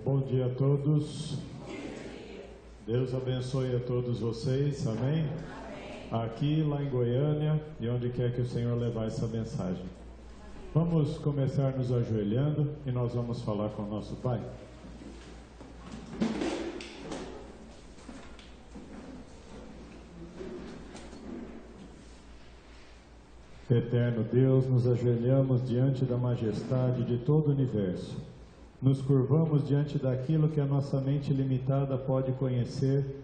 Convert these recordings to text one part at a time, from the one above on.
Bom dia a todos. Deus abençoe a todos vocês, amém? Aqui, lá em Goiânia e onde quer que o Senhor levar essa mensagem. Vamos começar nos ajoelhando e nós vamos falar com o nosso Pai. Eterno Deus, nos ajoelhamos diante da majestade de todo o universo. Nos curvamos diante daquilo que a nossa mente limitada pode conhecer.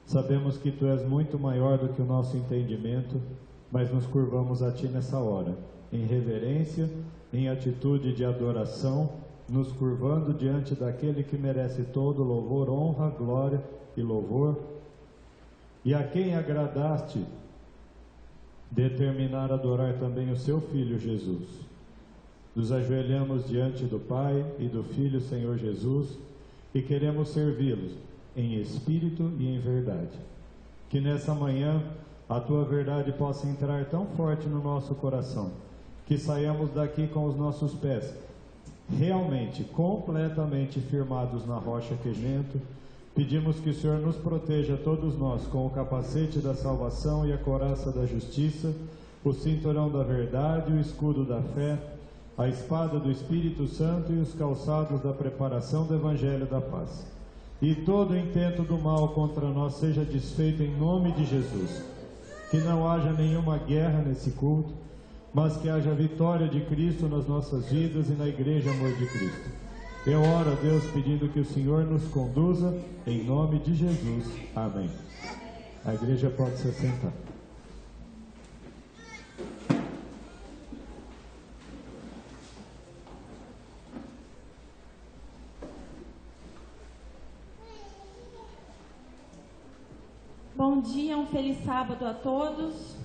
Sabemos que Tu és muito maior do que o nosso entendimento, mas nos curvamos a Ti nessa hora, em reverência, em atitude de adoração, nos curvando diante daquele que merece todo louvor, honra, glória e louvor, e a quem agradaste determinar adorar também o Seu Filho Jesus. Nos ajoelhamos diante do Pai e do Filho Senhor Jesus e queremos servi-los em espírito e em verdade. Que nessa manhã a Tua verdade possa entrar tão forte no nosso coração, que saiamos daqui com os nossos pés realmente, completamente firmados na rocha quejento. Pedimos que o Senhor nos proteja todos nós com o capacete da salvação e a couraça da justiça, o cinturão da verdade, o escudo da fé, a espada do Espírito Santo e os calçados da preparação do Evangelho da paz. E todo intento do mal contra nós seja desfeito em nome de Jesus. Que não haja nenhuma guerra nesse culto, mas que haja vitória de Cristo nas nossas vidas e na Igreja Amor de Cristo. Eu oro a Deus pedindo que o Senhor nos conduza em nome de Jesus. Amém. A igreja pode se sentar. Bom dia, um feliz sábado a todos.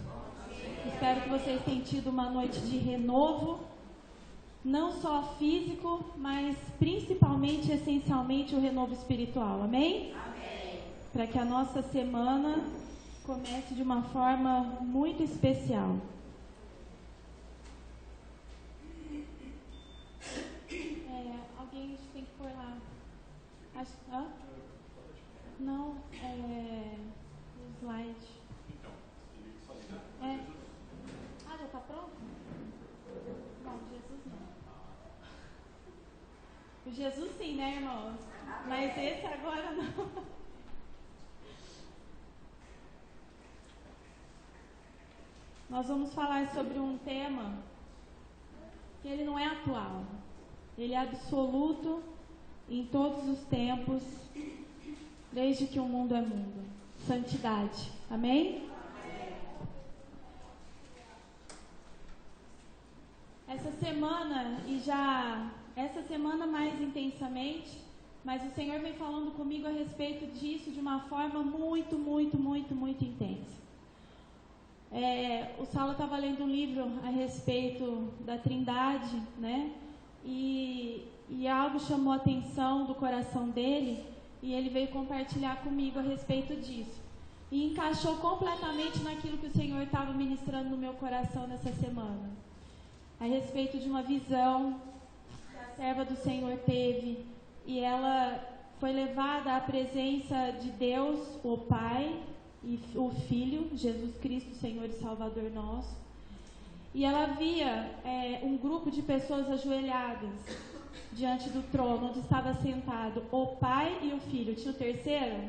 Espero que vocês tenham tido uma noite de renovo, não só físico, mas principalmente, essencialmente, o renovo espiritual. Amém? Amém. Para que a nossa semana comece de uma forma muito especial. Alguém tem que pôr lá. Não, o slide. Já está pronto? Não, Jesus não. O Jesus sim, né, irmãos? Mas esse agora não. Nós vamos falar sobre um tema que ele não é atual. Ele é absoluto em todos os tempos, desde que o mundo é mundo. Santidade. Amém? Essa semana mais intensamente, mas o Senhor vem falando comigo a respeito disso de uma forma muito intensa. O Saulo estava lendo um livro a respeito da Trindade, né? E algo chamou a atenção do coração dele, e ele veio compartilhar comigo a respeito disso. E encaixou completamente naquilo que o Senhor estava ministrando no meu coração nessa semana. A respeito de uma visão que a serva do Senhor teve, e ela foi levada à presença de Deus, o Pai, e o Filho, Jesus Cristo, Senhor e Salvador nosso. E ela via um grupo de pessoas ajoelhadas diante do trono, onde estava sentado o Pai e o Filho. Tinha o terceiro?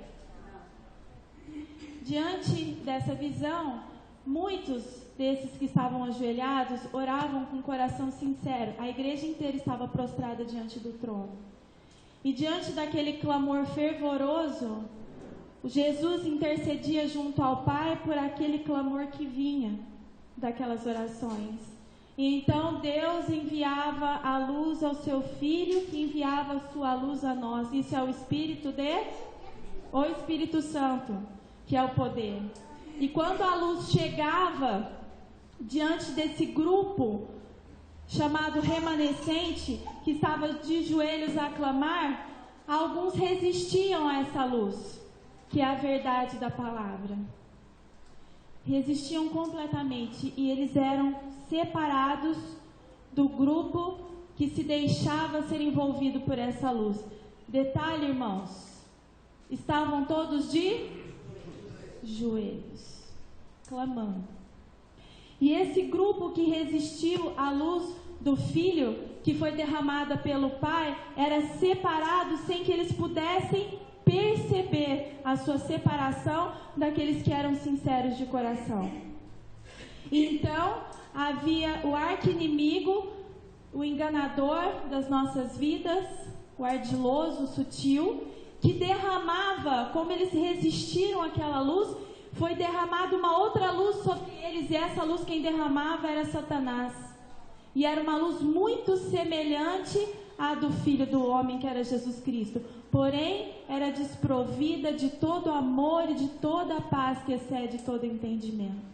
Diante dessa visão, muitos desses que estavam ajoelhados oravam com o coração sincero. A igreja inteira estava prostrada diante do trono. E diante daquele clamor fervoroso, Jesus intercedia junto ao Pai por aquele clamor que vinha daquelas orações. E então Deus enviava a luz ao seu Filho, que enviava a sua luz a nós. Isso é o Espírito Santo, que é o poder. E quando a luz chegava diante desse grupo chamado remanescente, que estava de joelhos a clamar, alguns resistiam a essa luz, que é a verdade da palavra. Resistiam completamente, e eles eram separados do grupo que se deixava ser envolvido por essa luz. Detalhe, irmãos, estavam todos de joelhos, clamando. E esse grupo que resistiu à luz do Filho, que foi derramada pelo Pai, era separado sem que eles pudessem perceber a sua separação daqueles que eram sinceros de coração. Então, havia o arqui-inimigo, o enganador das nossas vidas, o ardiloso, o sutil, que derramava, como eles resistiram àquela luz, foi derramada uma outra luz sobre eles, e essa luz quem derramava era Satanás. E era uma luz muito semelhante à do Filho do Homem, que era Jesus Cristo. Porém, era desprovida de todo amor e de toda a paz que excede todo entendimento.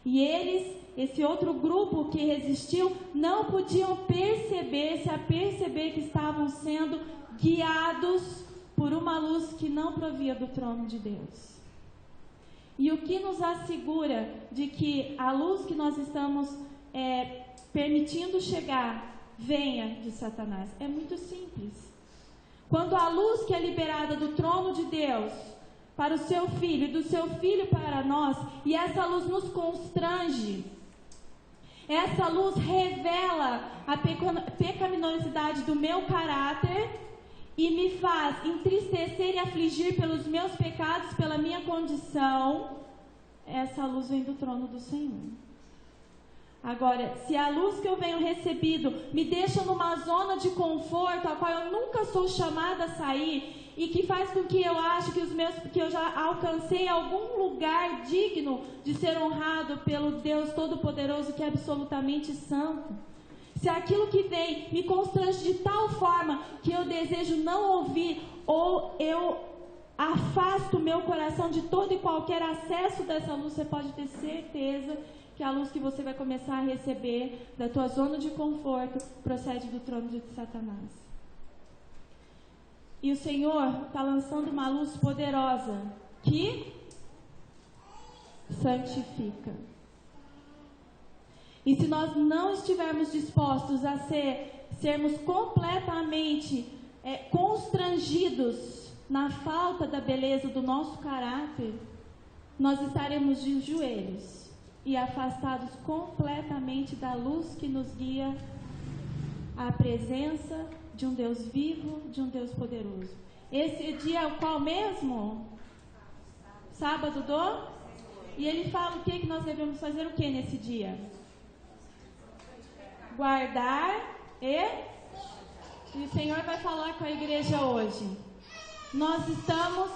E eles, esse outro grupo que resistiu, não podiam perceber que estavam sendo guiados por uma luz que não provia do trono de Deus. E o que nos assegura de que a luz que nós estamos permitindo chegar venha de Satanás? É muito simples. Quando a luz que é liberada do trono de Deus para o seu Filho e do seu Filho para nós, e essa luz nos constrange, essa luz revela a pecaminosidade do meu caráter e me faz entristecer e afligir pelos meus pecados, pela minha condição, essa luz vem do trono do Senhor. Agora, se a luz que eu venho recebido me deixa numa zona de conforto, a qual eu nunca sou chamada a sair, e que faz com que eu ache que eu já alcancei algum lugar digno de ser honrado pelo Deus Todo-Poderoso, que é absolutamente santo. Se aquilo que vem me constrange de tal forma que eu desejo não ouvir, ou eu afasto o meu coração de todo e qualquer acesso dessa luz, você pode ter certeza que a luz que você vai começar a receber da tua zona de conforto procede do trono de Satanás. E o Senhor está lançando uma luz poderosa que santifica. E se nós não estivermos dispostos a sermos completamente constrangidos na falta da beleza do nosso caráter, nós estaremos de joelhos e afastados completamente da luz que nos guia à presença de um Deus vivo, de um Deus poderoso. Esse dia é o qual mesmo? Sábado do? E ele fala o que nós devemos fazer o que nesse dia? Guardar e o Senhor vai falar com a igreja hoje. Nós estamos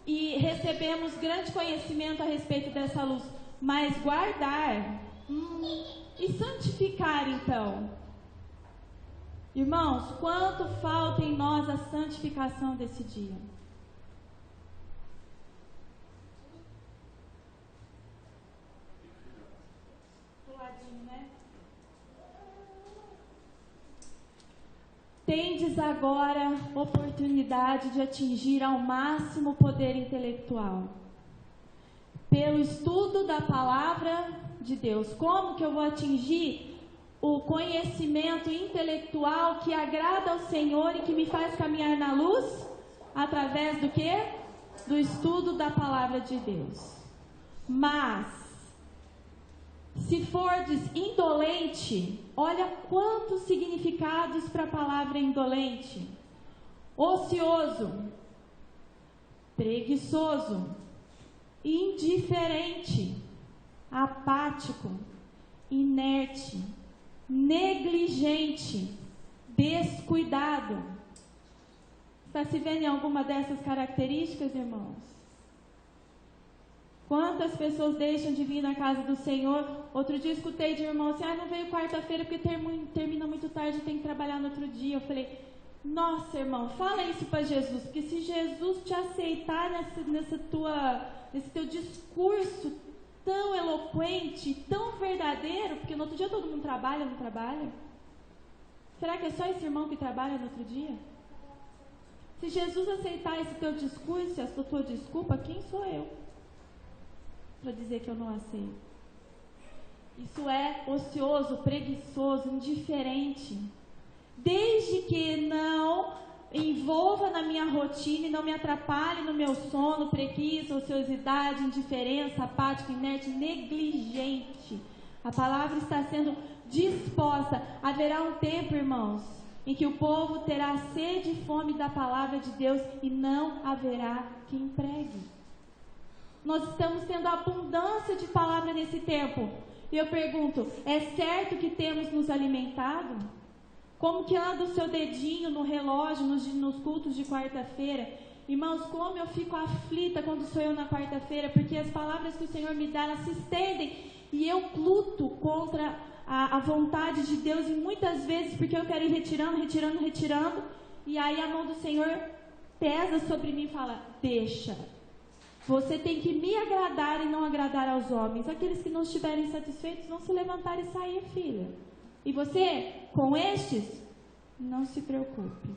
e recebemos grande conhecimento a respeito dessa luz, mas guardar e santificar então. Irmãos, quanto falta em nós a santificação desse dia? Puladinho, né? Tendes agora oportunidade de atingir ao máximo o poder intelectual, pelo estudo da palavra de Deus. Como que eu vou atingir o conhecimento intelectual que agrada ao Senhor e que me faz caminhar na luz? Através do quê? Do estudo da palavra de Deus. Mas, se fordes indolente, olha quantos significados para a palavra indolente: ocioso, preguiçoso, indiferente, apático, inerte, negligente, descuidado. Está se vendo em alguma dessas características, irmãos? Quantas pessoas deixam de vir na casa do Senhor? Outro dia escutei de um irmão assim: não veio quarta-feira porque termina muito tarde, tem que trabalhar no outro dia. Eu falei: nossa, irmão, fala isso para Jesus, porque se Jesus te aceitar nesse teu discurso tão eloquente, tão verdadeiro, porque no outro dia todo mundo trabalha, não trabalha? Será que é só esse irmão que trabalha no outro dia? Se Jesus aceitar esse teu discurso, essa tua desculpa, quem sou eu para dizer que eu não aceito? Isso é ocioso, preguiçoso, indiferente. desde que não envolva na minha rotina e não me atrapalhe no meu sono, preguiça, ociosidade, indiferença, apático, inerte, negligente. A palavra está sendo disposta. Haverá um tempo, irmãos, em que o povo terá sede e fome da palavra de Deus e não haverá quem pregue. Nós estamos tendo abundância de palavra nesse tempo. E eu pergunto, é certo que temos nos alimentado? Como que anda o seu dedinho no relógio, nos cultos de quarta-feira? Irmãos, como eu fico aflita quando sou eu na quarta-feira, porque as palavras que o Senhor me dá, elas se estendem, e eu luto contra a vontade de Deus, e muitas vezes, porque eu quero ir retirando, e aí a mão do Senhor pesa sobre mim e fala, deixa, você tem que me agradar e não agradar aos homens. Aqueles que não estiverem satisfeitos vão se levantar e sair, filha. E você, com estes, não se preocupe.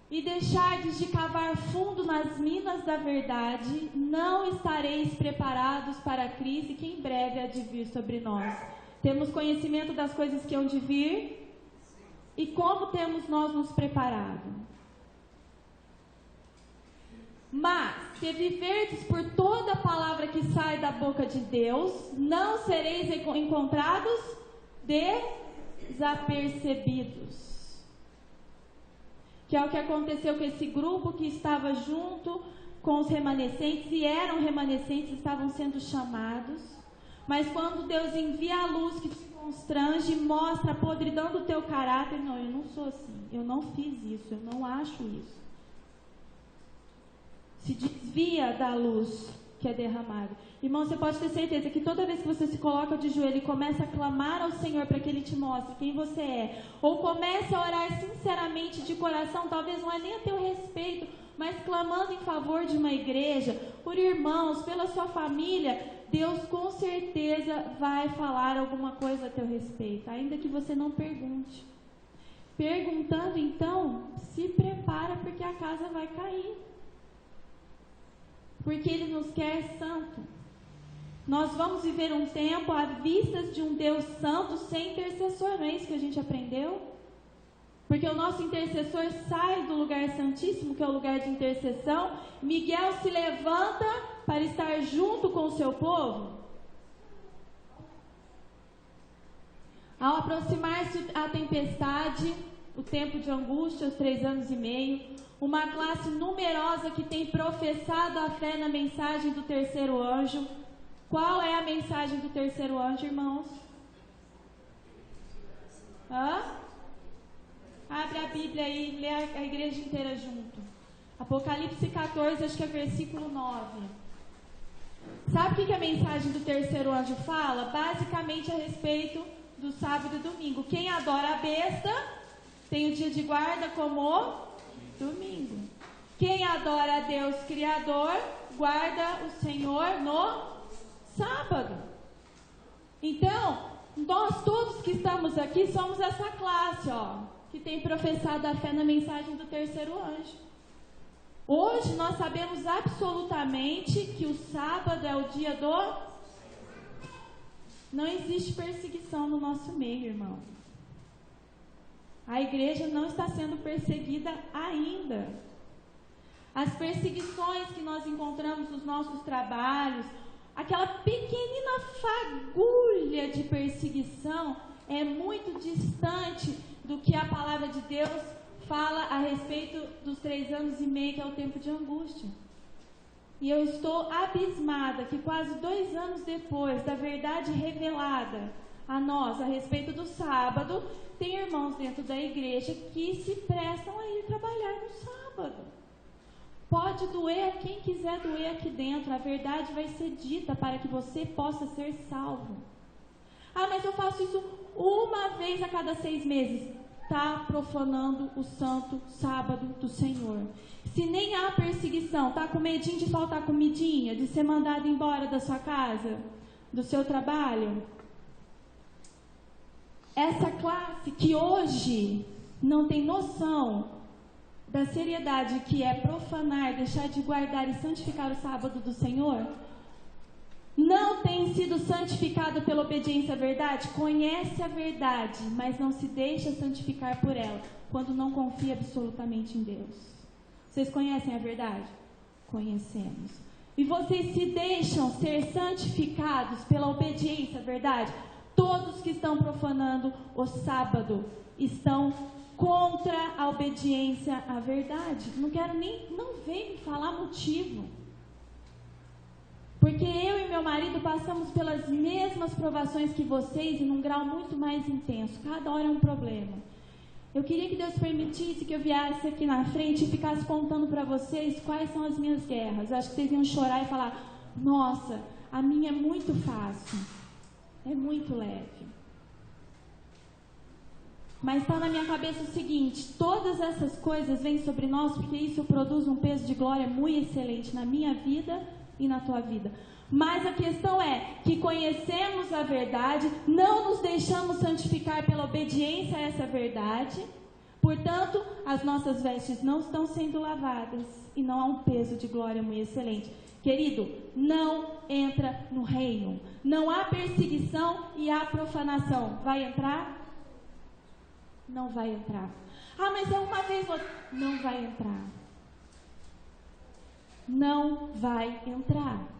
E deixardes de cavar fundo nas minas da verdade, não estareis preparados para a crise que em breve há de vir sobre nós. Temos conhecimento das coisas que hão de vir? E como temos nós nos preparado? Mas, se viverdes por toda a palavra que sai da boca de Deus, não sereis encontrados desapercebidos. Que é o que aconteceu com esse grupo que estava junto com os remanescentes, e eram remanescentes, estavam sendo chamados. Mas quando Deus envia a luz que te constrange, mostra a podridão do teu caráter, não, eu não sou assim, eu não fiz isso, eu não acho isso. Se desvia da luz que é derramada. Irmão, você pode ter certeza que toda vez que você se coloca de joelho e começa a clamar ao Senhor para que Ele te mostre quem você é, ou começa a orar sinceramente de coração, talvez não é nem a teu respeito, mas clamando em favor de uma igreja, por irmãos, pela sua família, Deus com certeza vai falar alguma coisa a teu respeito, ainda que você não pergunte. Perguntando, então, se prepara, porque a casa vai cair. Porque Ele nos quer santo. Nós vamos viver um tempo à vista de um Deus santo sem intercessor, não é isso que a gente aprendeu? Porque o nosso intercessor sai do lugar santíssimo, que é o lugar de intercessão. Miguel se levanta para estar junto com o seu povo. Ao aproximar-se a tempestade, o tempo de angústia, os 3 anos e meio, uma classe numerosa que tem professado a fé na mensagem do terceiro anjo. Qual é a mensagem do terceiro anjo, irmãos? Abre a Bíblia aí, lê a igreja inteira junto. Apocalipse 14, acho que é versículo 9. Sabe o que a mensagem do terceiro anjo fala? Basicamente a respeito do sábado e domingo. Quem adora a besta tem o dia de guarda como domingo. Quem adora a Deus Criador, guarda o Senhor no sábado. Então, nós todos que estamos aqui somos essa classe, que tem professado a fé na mensagem do terceiro anjo. Hoje nós sabemos absolutamente que o sábado é o dia do... Não existe perseguição no nosso meio, irmão. A igreja não está sendo perseguida ainda. As perseguições que nós encontramos nos nossos trabalhos, aquela pequenina fagulha de perseguição é muito distante do que a palavra de Deus fala a respeito dos 3 anos e meio, que é o tempo de angústia. E eu estou abismada que quase 2 anos depois da verdade revelada a nós a respeito do sábado, tem irmãos dentro da igreja que se prestam a ir trabalhar no sábado. Pode doer a quem quiser doer aqui dentro, a verdade vai ser dita para que você possa ser salvo. Ah, mas eu faço isso uma vez a cada 6 meses. Está profanando o santo sábado do Senhor. Se nem há perseguição, está com medinho de faltar comidinha, de ser mandado embora da sua casa, do seu trabalho? Essa classe que hoje não tem noção da seriedade que é profanar, deixar de guardar e santificar o sábado do Senhor, não tem sido santificado pela obediência à verdade? Conhece a verdade, mas não se deixa santificar por ela, quando não confia absolutamente em Deus. Vocês conhecem a verdade? Conhecemos. E vocês se deixam ser santificados pela obediência à verdade? Todos que estão profanando o sábado estão contra a obediência à verdade. Não vem me falar motivo. Porque eu e meu marido passamos pelas mesmas provações que vocês e num grau muito mais intenso. Cada hora é um problema. Eu queria que Deus permitisse que eu viesse aqui na frente e ficasse contando para vocês quais são as minhas guerras. Eu acho que vocês iam chorar e falar: nossa, a minha é muito fácil, é muito leve. Mas está na minha cabeça o seguinte: todas essas coisas vêm sobre nós porque isso produz um peso de glória muito excelente na minha vida e na tua vida. Mas a questão é que conhecemos a verdade, não nos deixamos santificar pela obediência a essa verdade, portanto, as nossas vestes não estão sendo lavadas e não há um peso de glória muito excelente. Querido, não entra no reino. Não há perseguição e há profanação. Vai entrar? Não vai entrar. Ah, mas é uma vez... Não vai entrar. Não vai entrar.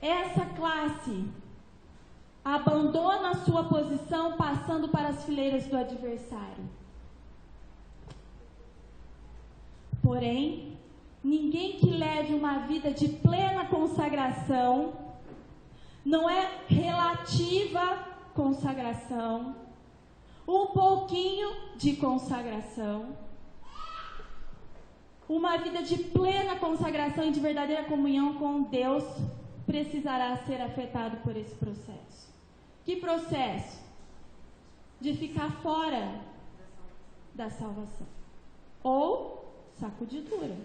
Essa classe abandona a sua posição passando para as fileiras do adversário. Porém, ninguém que leve uma vida de plena consagração, não é relativa consagração, um pouquinho de consagração, uma vida de plena consagração e de verdadeira comunhão com Deus precisará ser afetado por esse processo. Que processo? De ficar fora da salvação. Ou sacudidura.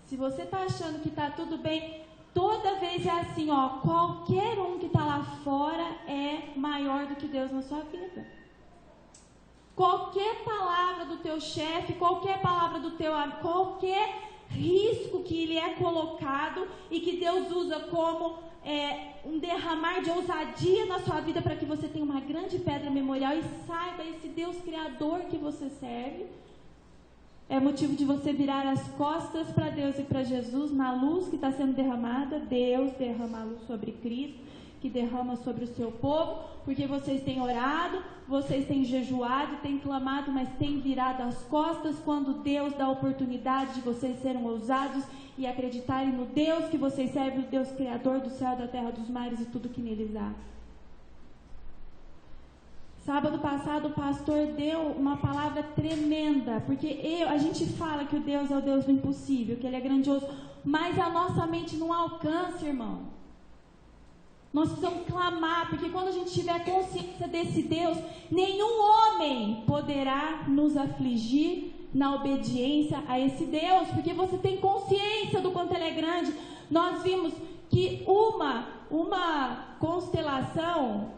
Se você está achando que está tudo bem, toda vez é assim, ó, qualquer um que está lá fora é maior do que Deus na sua vida. Qualquer palavra do teu chefe, qualquer palavra do teu amigo, qualquer risco que ele é colocado e que Deus usa como um derramar de ousadia na sua vida para que você tenha uma grande pedra memorial e saiba esse Deus Criador que você serve, é motivo de você virar as costas para Deus e para Jesus na luz que está sendo derramada. Deus derrama a luz sobre Cristo, que derrama sobre o seu povo, porque vocês têm orado, vocês têm jejuado, têm clamado, mas têm virado as costas quando Deus dá a oportunidade de vocês serem ousados e acreditarem no Deus que vocês servem, o Deus Criador do céu, da terra, dos mares e tudo que neles há. Sábado passado o pastor deu uma palavra tremenda, porque a gente fala que o Deus é o Deus do impossível, que Ele é grandioso, mas a nossa mente não alcança, irmão. Nós precisamos clamar, porque quando a gente tiver consciência desse Deus, nenhum homem poderá nos afligir na obediência a esse Deus, porque você tem consciência do quanto Ele é grande. Nós vimos que uma constelação,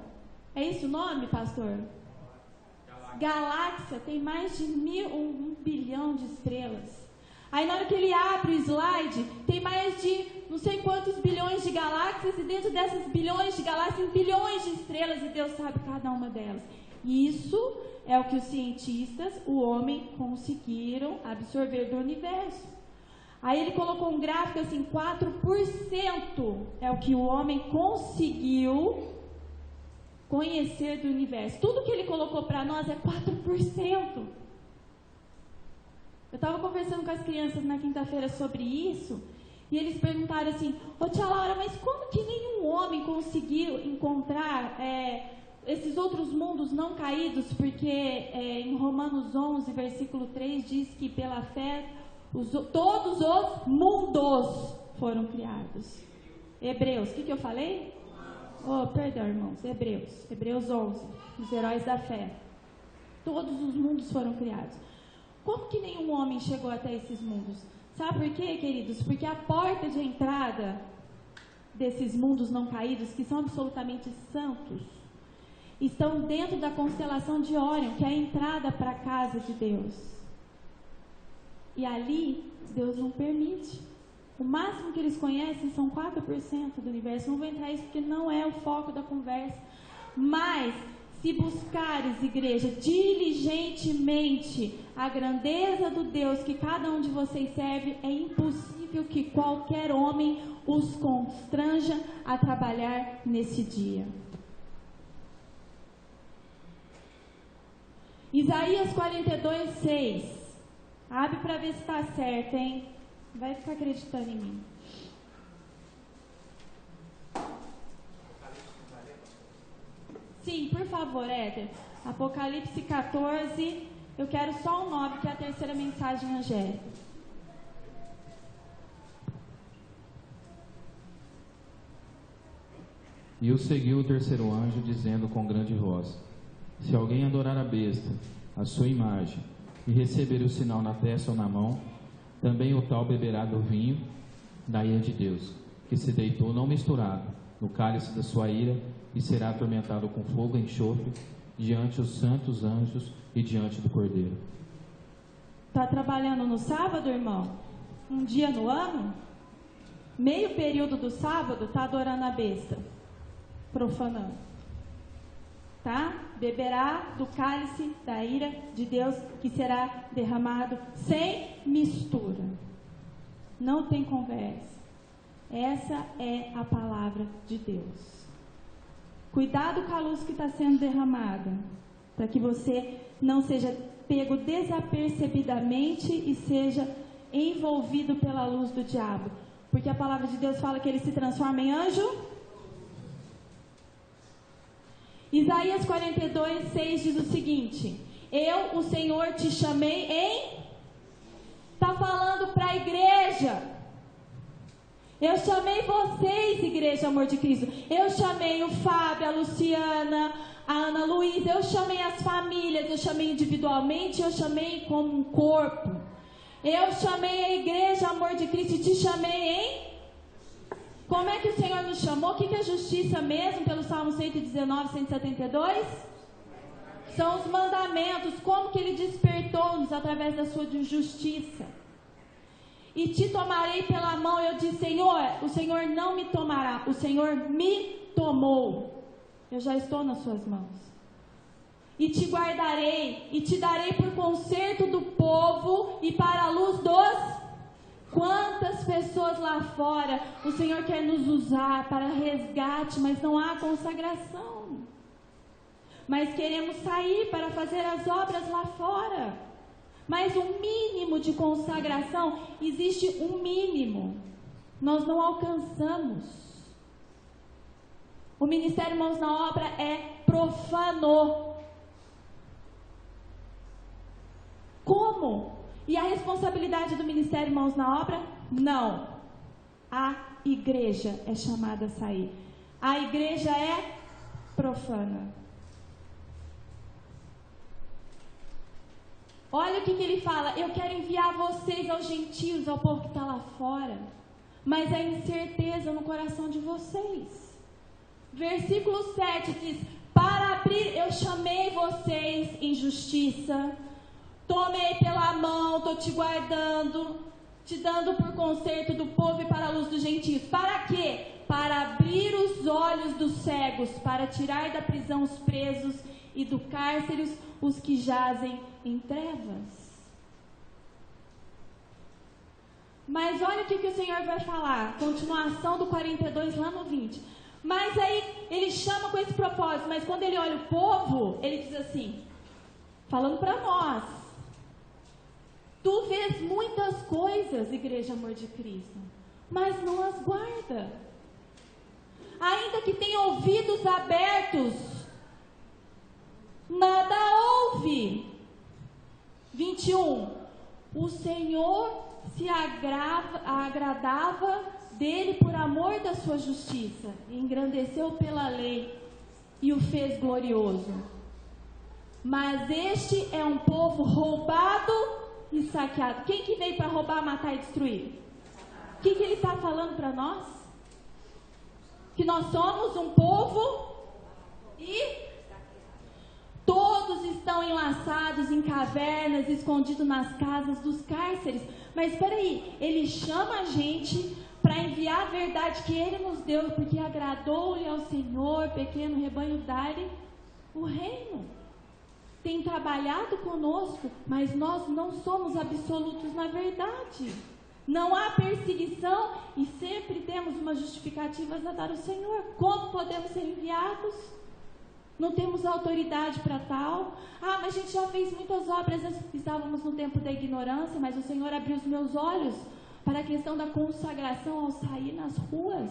é esse o nome, pastor? Galáxia tem mais de 1 bilhão de estrelas. Aí na hora que ele abre o slide, tem mais de não sei quantos bilhões de galáxias, e dentro dessas bilhões de galáxias, bilhões de estrelas, e Deus sabe cada uma delas. E isso é o que os cientistas, o homem, conseguiram absorver do universo. Aí ele colocou um gráfico assim, 4% é o que o homem conseguiu conhecer do universo. Tudo que ele colocou para nós é 4%. Eu estava conversando com as crianças na quinta-feira sobre isso, e eles perguntaram assim: ô tia Laura, mas como que nenhum homem conseguiu encontrar esses outros mundos não caídos? Porque em Romanos 11, versículo 3, diz que pela fé todos os mundos foram criados. Hebreus, o que eu falei? Oh, perdão, irmãos, Hebreus 11, os heróis da fé. Todos os mundos foram criados. Como que nenhum homem chegou até esses mundos? Sabe por quê, queridos? Porque a porta de entrada desses mundos não caídos, que são absolutamente santos, estão dentro da constelação de Órion, que é a entrada para a casa de Deus. E ali, Deus não permite O máximo que eles conhecem são 4% do universo. Não vou entrar nisso porque não é o foco da conversa. Mas, se buscares, igreja, diligentemente a grandeza do Deus que cada um de vocês serve, é impossível que qualquer homem os constranja a trabalhar nesse dia. Isaías 42:6. Abre para ver se está certo, hein? Vai ficar acreditando em mim. Sim, por favor, Éder. Apocalipse 14. Eu quero só o 9, que é a terceira mensagem angélica. E o seguiu o terceiro anjo, dizendo com grande voz: se alguém adorar a besta, a sua imagem, e receber o sinal na testa ou na mão, também o tal beberá do vinho da ira de Deus, que se deitou não misturado no cálice da sua ira, e será atormentado com fogo e enxofre diante os santos anjos e diante do Cordeiro. Está trabalhando no sábado, irmão? Um dia no ano? Meio período do sábado, está adorando a besta, profanando. Tá? Beberá do cálice da ira de Deus, que será derramado sem mistura. Não tem conversa. Essa é a palavra de Deus. Cuidado com a luz que está sendo derramada, para que você não seja pego desapercebidamente e seja envolvido pela luz do diabo. Porque a palavra de Deus fala que ele se transforma em anjo. Isaías 42:6 diz o seguinte: eu, o Senhor, te chamei em... Está falando para a igreja. Eu chamei vocês, igreja Amor de Cristo. Eu chamei o Fábio, a Luciana, a Ana Luísa. Eu chamei as famílias. Eu chamei individualmente. Eu chamei como um corpo. Eu chamei a igreja Amor de Cristo e te chamei em... Como é que o Senhor nos chamou? O que é justiça mesmo, pelo Salmo 119, 172? São os mandamentos. Como que Ele despertou-nos através da sua justiça? E te tomarei pela mão. Eu disse, Senhor, o Senhor não me tomará, o Senhor me tomou. Eu já estou nas suas mãos. E te guardarei, e te darei por conserto do povo e para a luz dos... Quantas pessoas lá fora o Senhor quer nos usar para resgate, mas não há consagração. Mas queremos sair para fazer as obras lá fora. Mas um mínimo de consagração, existe um mínimo. Nós não alcançamos. O ministério Mãos na Obra é profano. Como? E a responsabilidade do Ministério Mãos na Obra? Não. A igreja é chamada a sair. A igreja é profana. Olha o que ele fala. Eu quero enviar vocês aos gentios, ao povo que está lá fora. Mas há incerteza no coração de vocês. Versículo 7 diz: para abrir, eu chamei vocês em justiça. Tomei pela mão, estou te guardando, te dando por conserto do povo e para a luz dos gentios. Para quê? Para abrir os olhos dos cegos, para tirar da prisão os presos e do cárcere os que jazem em trevas. Mas olha o que o Senhor vai falar, continuação do 42 lá no 20. Mas aí ele chama com esse propósito, mas quando ele olha o povo, ele diz assim, falando para nós: tu vês muitas coisas, igreja Amor de Cristo, mas não as guarda. Ainda que tenha ouvidos abertos, nada ouve. 21. O Senhor se agradava dele por amor da sua justiça, engrandeceu pela lei e o fez glorioso. Mas este é um povo roubado e saqueado. Quem que veio para roubar, matar e destruir? O que ele está falando para nós? Que nós somos um povo e todo todos estão enlaçados em cavernas, escondidos nas casas dos cárceres. Mas espera aí, ele chama a gente para enviar a verdade que ele nos deu, porque agradou-lhe ao Senhor, pequeno rebanho, dar-lhe o reino. Tem trabalhado conosco, mas nós não somos absolutos na verdade. Não há perseguição e sempre temos uma justificativa a dar ao Senhor. Como podemos ser enviados? Não temos autoridade para tal. Ah, mas a gente já fez muitas obras. Estávamos no tempo da ignorância, mas o Senhor abriu os meus olhos para a questão da consagração ao sair nas ruas.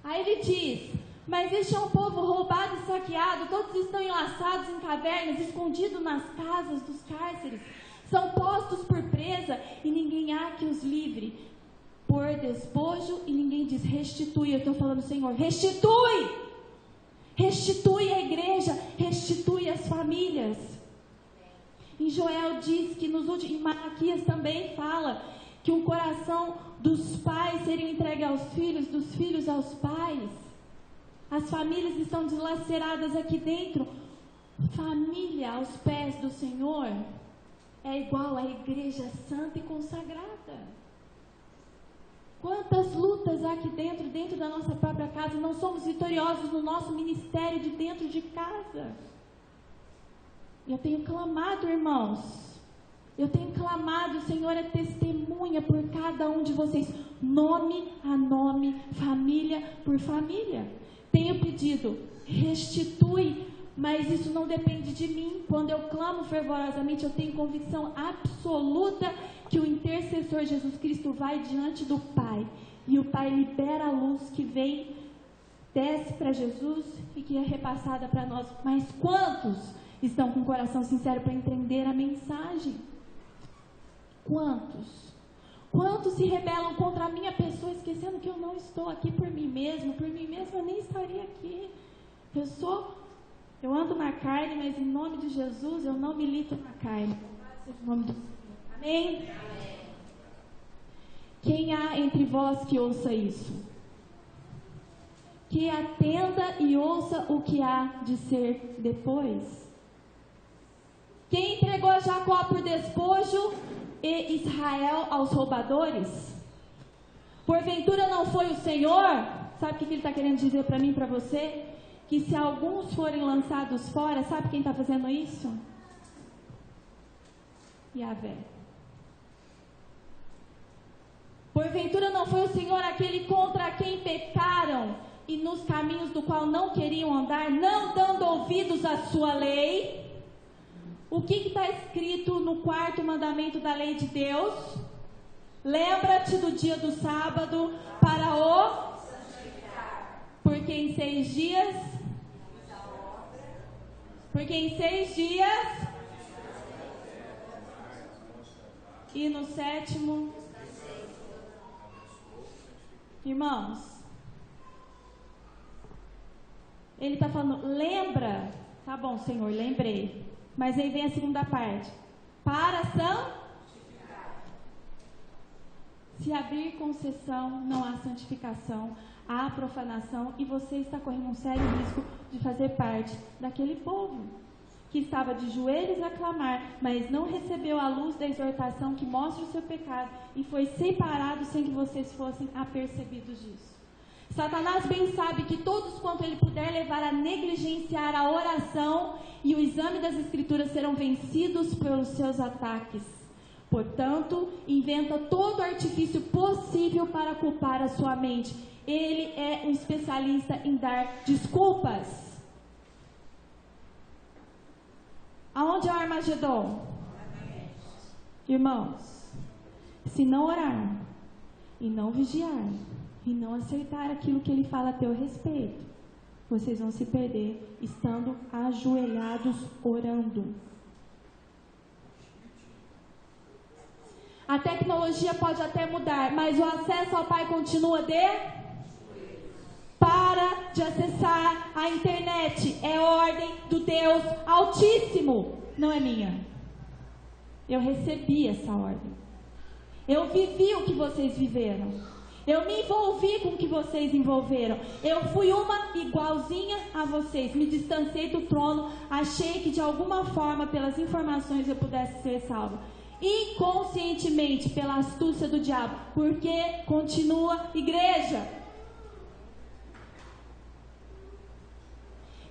Aí ele diz: mas este é um povo roubado e saqueado, todos estão enlaçados em cavernas, escondidos nas casas dos cárceres, são postos por presa e ninguém há que os livre por despojo, e ninguém diz restitui. Eu estou falando, Senhor, restitui! Restitui a igreja, restitui as famílias. Em Joel diz que nos últimos, em Malaquias também fala que o coração dos pais seria entregue aos filhos, dos filhos aos pais. As famílias estão dilaceradas aqui dentro. Família aos pés do Senhor é igual à igreja santa e consagrada. Quantas lutas há aqui dentro da nossa própria casa. Não somos vitoriosos no nosso ministério de dentro de casa. Eu tenho clamado, irmãos. Eu tenho clamado, o Senhor é testemunha por cada um de vocês, nome a nome, família por família. Tenho pedido, restitui, mas isso não depende de mim. Quando eu clamo fervorosamente, eu tenho convicção absoluta que o intercessor Jesus Cristo vai diante do Pai, e o Pai libera a luz que vem, desce para Jesus e que é repassada para nós. Mas quantos estão com o coração sincero para entender a mensagem? Quantos? Quantos se rebelam contra a minha pessoa, esquecendo que eu não estou aqui por mim mesma eu nem estaria aqui. Eu ando na carne, mas em nome de Jesus eu não milito na carne. Em nome do Senhor. Amém? Quem há entre vós que ouça isso? Que atenda e ouça o que há de ser depois. Quem entregou Jacó por despojo e Israel aos roubadores? Porventura não foi o Senhor? Sabe o que ele está querendo dizer para mim e para você? Que se alguns forem lançados fora, sabe quem está fazendo isso? Yahvé. Porventura não foi o Senhor aquele contra quem pecaram e nos caminhos do qual não queriam andar, não dando ouvidos à sua lei? O que está escrito no 4º mandamento da lei de Deus? Lembra-te do dia do sábado para o santificar. Porque em 6 dias e no 7º. Irmãos, ele está falando, lembra, tá bom, Senhor, lembrei, mas aí vem a segunda parte, para santificar. Se abrir concessão, não há santificação, há profanação, e você está correndo um sério risco de fazer parte daquele povo que estava de joelhos a clamar, mas não recebeu a luz da exortação que mostra o seu pecado e foi separado sem que vocês fossem apercebidos disso. Satanás bem sabe que todos quanto ele puder levar a negligenciar a oração e o exame das escrituras serão vencidos pelos seus ataques. Portanto, inventa todo artifício possível para culpar a sua mente. Ele é um especialista em dar desculpas. Aonde é o Armagedon? Irmãos, se não orar, e não vigiar, e não aceitar aquilo que ele fala a teu respeito, vocês vão se perder estando ajoelhados orando. A tecnologia pode até mudar, mas o acesso ao Pai continua Para de acessar a internet. É ordem do Deus Altíssimo, não é minha. Eu recebi essa ordem. Eu vivi o que vocês viveram. Eu me envolvi com o que vocês envolveram. Eu fui uma igualzinha a vocês. Me distanciei do trono. Achei que de alguma forma, pelas informações, eu pudesse ser salva. Inconscientemente, pela astúcia do diabo. Porque continua igreja.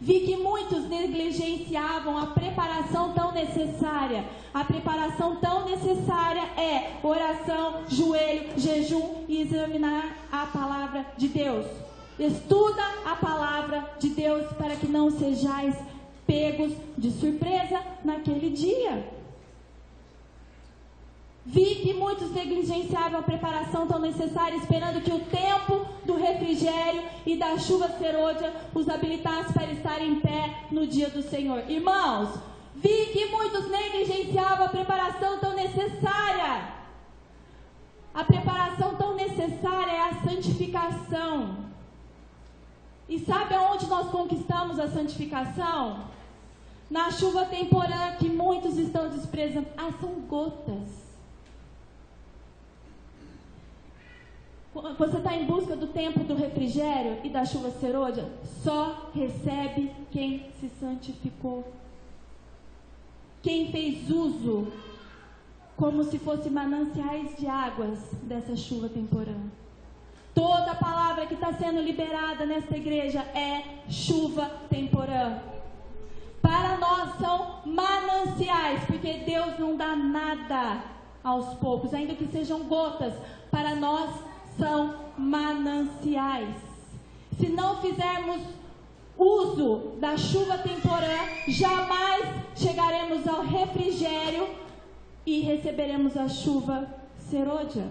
Vi que muitos negligenciavam a preparação tão necessária. A preparação tão necessária é oração, joelho, jejum e examinar a palavra de Deus. Estuda a palavra de Deus para que não sejais pegos de surpresa naquele dia. Vi que muitos negligenciavam a preparação tão necessária, esperando que o tempo do refrigério e da chuva serôdia os habilitasse para estar em pé no dia do Senhor. Irmãos, vi que muitos negligenciavam a preparação tão necessária. A preparação tão necessária é a santificação. E sabe aonde nós conquistamos a santificação? Na chuva temporã que muitos estão desprezando. São gotas. Você está em busca do tempo do refrigério e da chuva serôdia? Só recebe quem se santificou. Quem fez uso como se fosse mananciais de águas dessa chuva temporã. Toda palavra que está sendo liberada nesta igreja é chuva temporã. Para nós são mananciais, porque Deus não dá nada aos poucos, ainda que sejam gotas. Para nós são mananciais. Se não fizermos uso da chuva temporã, jamais chegaremos ao refrigério e receberemos a chuva serôdia.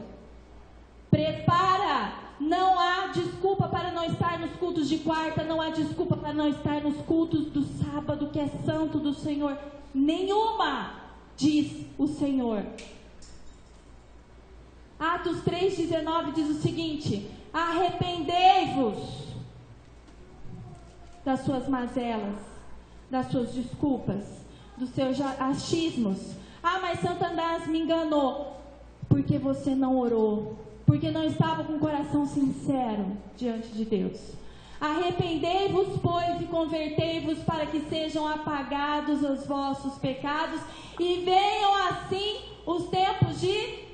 Prepara! Não há desculpa para não estar nos cultos de quarta, não há desculpa para não estar nos cultos do sábado, que é santo do Senhor. Nenhuma, diz o Senhor. Atos 3,19 diz o seguinte: arrependei-vos das suas mazelas, das suas desculpas, dos seus achismos. Mas Satanás me enganou, porque você não orou, porque não estava com o coração sincero diante de Deus. Arrependei-vos, pois, e convertei-vos para que sejam apagados os vossos pecados e venham assim os tempos de...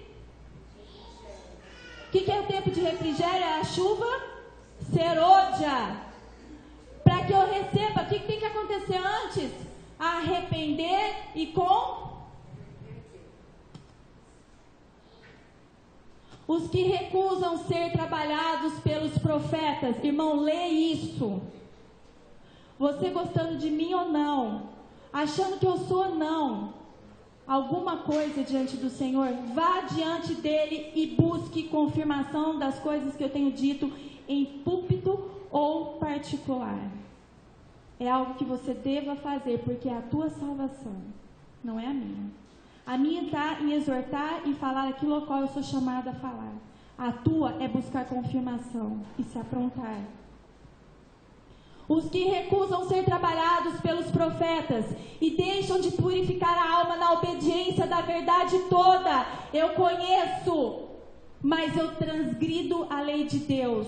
O que é o tempo de refrigério? É a chuva serôdia. Para que eu receba, o que tem que acontecer antes? Arrepender e os que recusam ser trabalhados pelos profetas. Irmão, lê isso. Você gostando de mim ou não, achando que eu sou ou não alguma coisa diante do Senhor, vá diante dele e busque confirmação das coisas que eu tenho dito em púlpito ou particular. É algo que você deva fazer, porque é a tua salvação, não é a minha. A minha está em exortar e falar aquilo ao qual eu sou chamada a falar. A tua é buscar confirmação e se aprontar. Os que recusam ser trabalhados pelos profetas e deixam de purificar a alma na obediência da verdade toda. Eu conheço, mas eu transgrido a lei de Deus.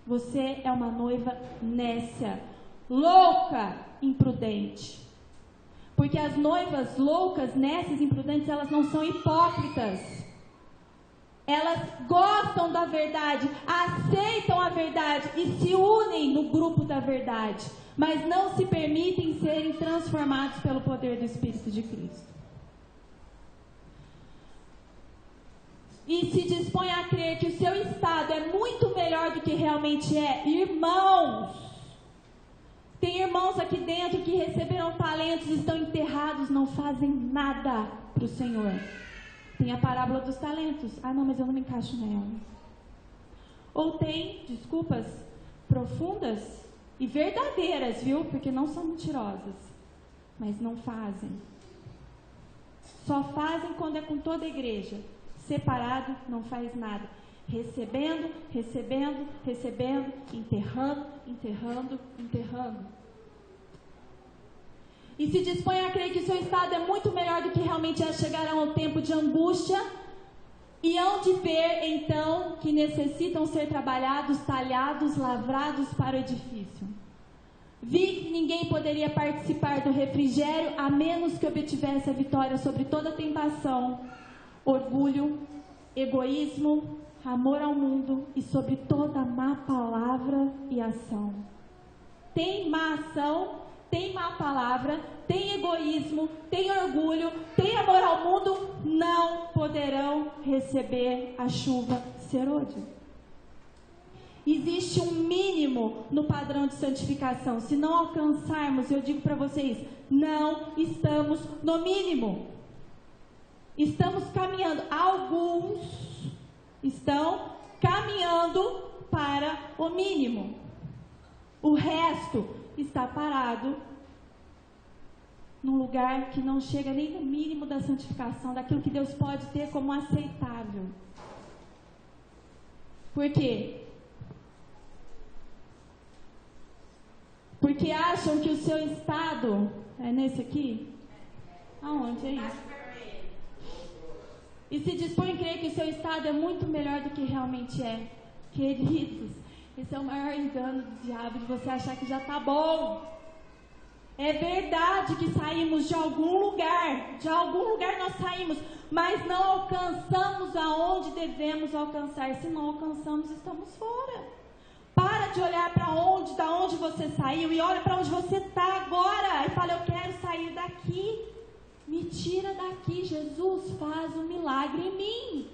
Você é uma noiva nécia, louca, imprudente. Porque as noivas loucas, nécias, imprudentes, elas não são hipócritas. Elas gostam da verdade, aceitam a verdade e se unem no grupo da verdade, mas não se permitem serem transformados pelo poder do Espírito de Cristo. E se dispõe a crer que o seu estado é muito melhor do que realmente é. Irmãos, tem irmãos aqui dentro que receberam talentos, estão enterrados, não fazem nada para o Senhor. Tem a parábola dos talentos. Não, mas eu não me encaixo nela. Ou tem desculpas profundas e verdadeiras, viu? Porque não são mentirosas. Mas não fazem. Só fazem quando é com toda a igreja. Separado, não faz nada. Recebendo, recebendo, recebendo, enterrando, enterrando, enterrando. E se dispõe a crer que o seu estado é muito melhor do que realmente é, chegarão ao tempo de angústia E hão de ver, então, que necessitam ser trabalhados, talhados, lavrados para o edifício. Vi que ninguém poderia participar do refrigério a menos que obtivesse a vitória sobre toda tentação, orgulho, egoísmo, amor ao mundo e sobre toda má palavra e ação. Tem má ação, tem má palavra, tem egoísmo, tem orgulho, tem amor ao mundo, não poderão receber a chuva serôdia. Existe um mínimo no padrão de santificação. Se não alcançarmos, eu digo para vocês, não estamos no mínimo. Estamos caminhando. Alguns estão caminhando para o mínimo. O resto está parado num lugar que não chega nem no mínimo da santificação, daquilo que Deus pode ter como aceitável. Por quê? Porque acham que o seu estado... É nesse aqui? Aonde é isso? E se dispõe a crer que o seu estado é muito melhor do que realmente é. Queridos, esse é o maior engano do diabo, de você achar que já está bom. É verdade que saímos de algum lugar nós saímos, mas não alcançamos aonde devemos alcançar. Se não alcançamos, estamos fora. Para de olhar para da onde você saiu e olha para onde você está agora e fala, eu quero sair daqui. Me tira daqui, Jesus faz um milagre em mim.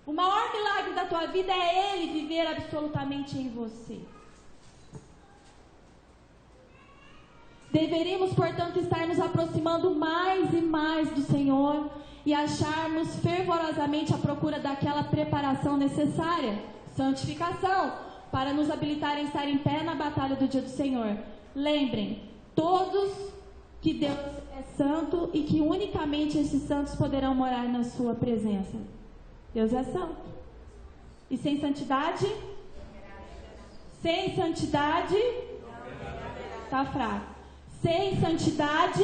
O maior milagre da tua vida é Ele viver absolutamente em você. Deveríamos, portanto, estar nos aproximando mais e mais do Senhor e acharmos fervorosamente a procura daquela preparação necessária, santificação, para nos habilitar a estar em pé na batalha do dia do Senhor. Lembrem, todos que Deus é santo e que unicamente esses santos poderão morar na sua presença. Deus é santo. E sem santidade? Sem santidade? Está fraco. Sem santidade?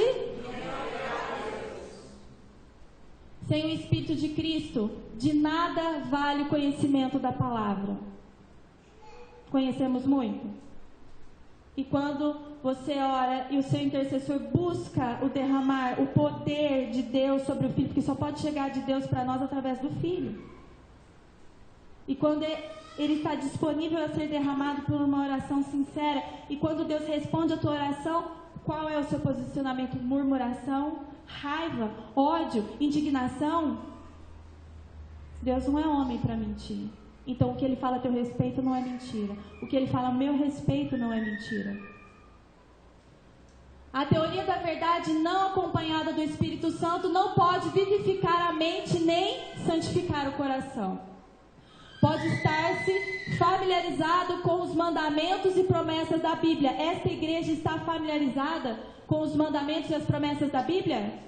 Sem o Espírito de Cristo, de nada vale o conhecimento da palavra. Conhecemos muito? E quando você ora e o seu intercessor busca o derramar, o poder de Deus sobre o Filho, porque só pode chegar de Deus para nós através do Filho. E quando ele está disponível a ser derramado por uma oração sincera, e quando Deus responde a tua oração, qual é o seu posicionamento? Murmuração, raiva, ódio, indignação? Deus não é homem para mentir. Então o que Ele fala a teu respeito não é mentira. O que Ele fala a meu respeito não é mentira. A teoria da verdade não acompanhada do Espírito Santo não pode vivificar a mente nem santificar o coração. Pode estar-se familiarizado com os mandamentos e promessas da Bíblia. Esta igreja está familiarizada com os mandamentos e as promessas da Bíblia?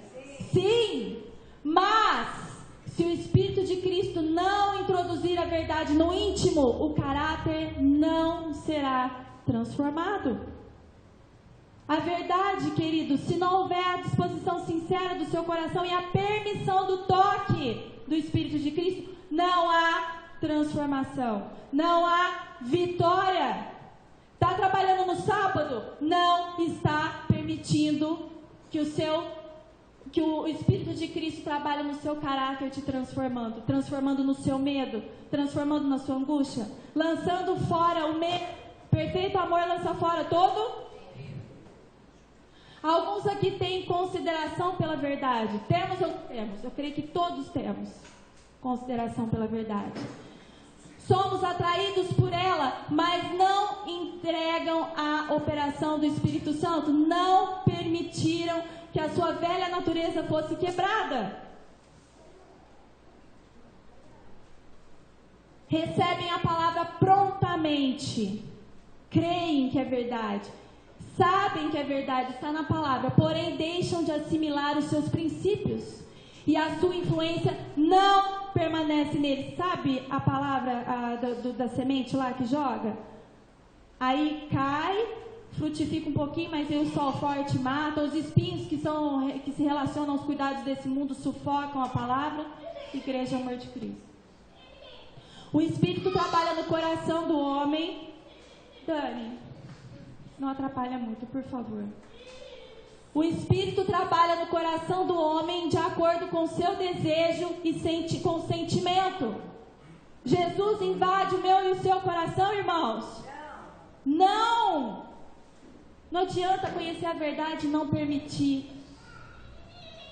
Sim! Mas se o Espírito de Cristo não introduzir a verdade no íntimo, o caráter não será transformado. A verdade, querido, se não houver a disposição sincera do seu coração e a permissão do toque do Espírito de Cristo, não há transformação, não há vitória. Está trabalhando no sábado? Não está permitindo que o Espírito de Cristo trabalha no seu caráter, te transformando no seu medo, transformando na sua angústia, lançando fora o medo. Perfeito amor lança fora todo. Alguns aqui têm consideração pela verdade. Temos ou não temos? Eu creio que todos temos consideração pela verdade. Somos atraídos por ela, mas não entregam a operação do Espírito Santo, não permitiram que a sua velha natureza fosse quebrada. Recebem a palavra prontamente, creem que é verdade, sabem que é verdade, está na palavra, porém deixam de assimilar os seus princípios e a sua influência não permanece neles. Sabe a palavra da semente lá que joga? Aí cai, frutifica um pouquinho, mas aí o sol forte mata. Os espinhos que se relacionam aos cuidados desse mundo sufocam a palavra. Igreja, amor de Cristo. O Espírito trabalha no coração do homem. Dani, não atrapalha muito, por favor. O Espírito trabalha no coração do homem de acordo com seu desejo e com sentimento. Jesus invade o meu e o seu coração, irmãos? Não! Não adianta conhecer a verdade e não permitir.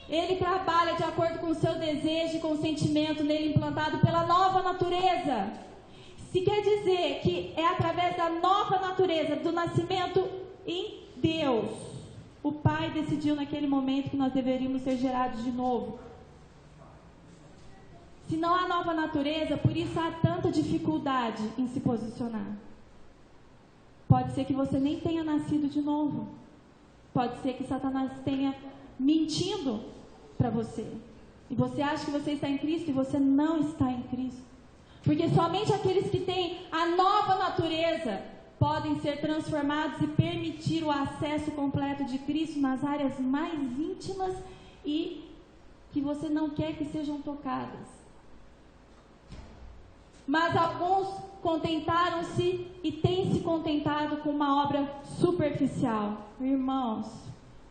Ele trabalha de acordo com o seu desejo e com o sentimento nele implantado pela nova natureza. Se quer dizer que é através da nova natureza, do nascimento em Deus, o Pai decidiu naquele momento que nós deveríamos ser gerados de novo. Se não há nova natureza, por isso há tanta dificuldade em se posicionar. Pode ser que você nem tenha nascido de novo. Pode ser que Satanás tenha mentindo para você. E você acha que você está em Cristo e você não está em Cristo. Porque somente aqueles que têm a nova natureza podem ser transformados e permitir o acesso completo de Cristo nas áreas mais íntimas e que você não quer que sejam tocadas. Mas alguns contentaram-se e têm se contentado com uma obra superficial. Irmãos,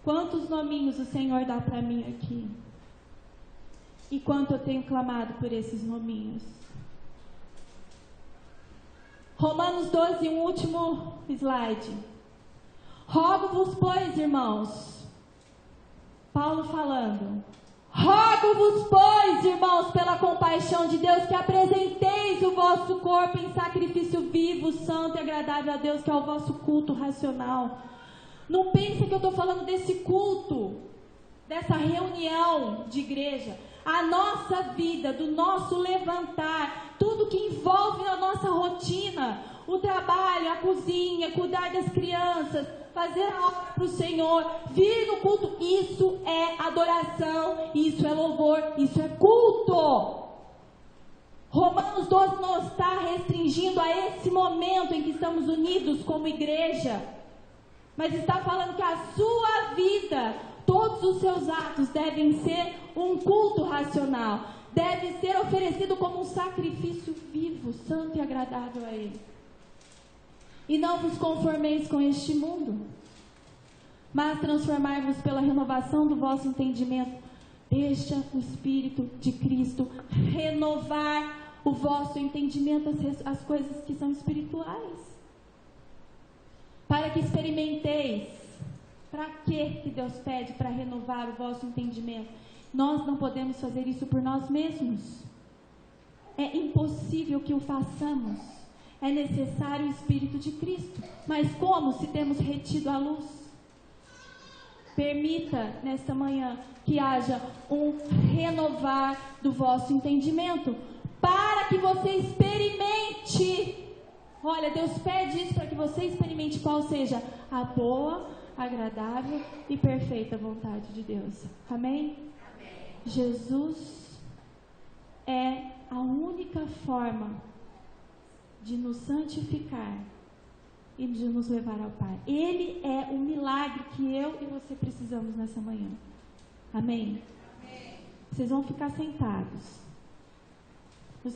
quantos nominhos o Senhor dá para mim aqui? E quanto eu tenho clamado por esses nominhos? Romanos 12, um último slide. Rogo-vos, pois, irmãos, Paulo falando, rogo-vos, pois, irmãos, pela compaixão de Deus, que apresenteis o vosso corpo em sacrifício vivo, santo e agradável a Deus, que é o vosso culto racional. Não pense que eu estou falando desse culto, dessa reunião de igreja. A nossa vida, do nosso levantar, tudo que envolve a nossa rotina, o trabalho, a cozinha, cuidar das crianças, fazer a obra para o Senhor, vir no culto, isso é adoração, isso é louvor, isso é culto. Romanos 12 não está restringindo a esse momento em que estamos unidos como igreja, mas está falando que a sua vida, todos os seus atos devem ser um culto racional, deve ser oferecido como um sacrifício vivo, santo e agradável a Ele. E não vos conformeis com este mundo, mas transformai-vos pela renovação do vosso entendimento. Deixa o Espírito de Cristo renovar o vosso entendimento, as coisas que são espirituais, para que experimenteis. Para que Deus pede para renovar o vosso entendimento? Nós não podemos fazer isso por nós mesmos. É impossível que o façamos. É necessário o Espírito de Cristo. Mas como? Se temos retido a luz. Permita nesta manhã que haja um renovar do vosso entendimento, para que você experimente. Olha, Deus pede isso para que você experimente qual seja a boa, agradável e perfeita vontade de Deus. Amém? Amém. Jesus é a única forma de nos santificar e de nos levar ao Pai. Ele é o milagre que eu e você precisamos nessa manhã. Amém? Amém. Vocês vão ficar sentados.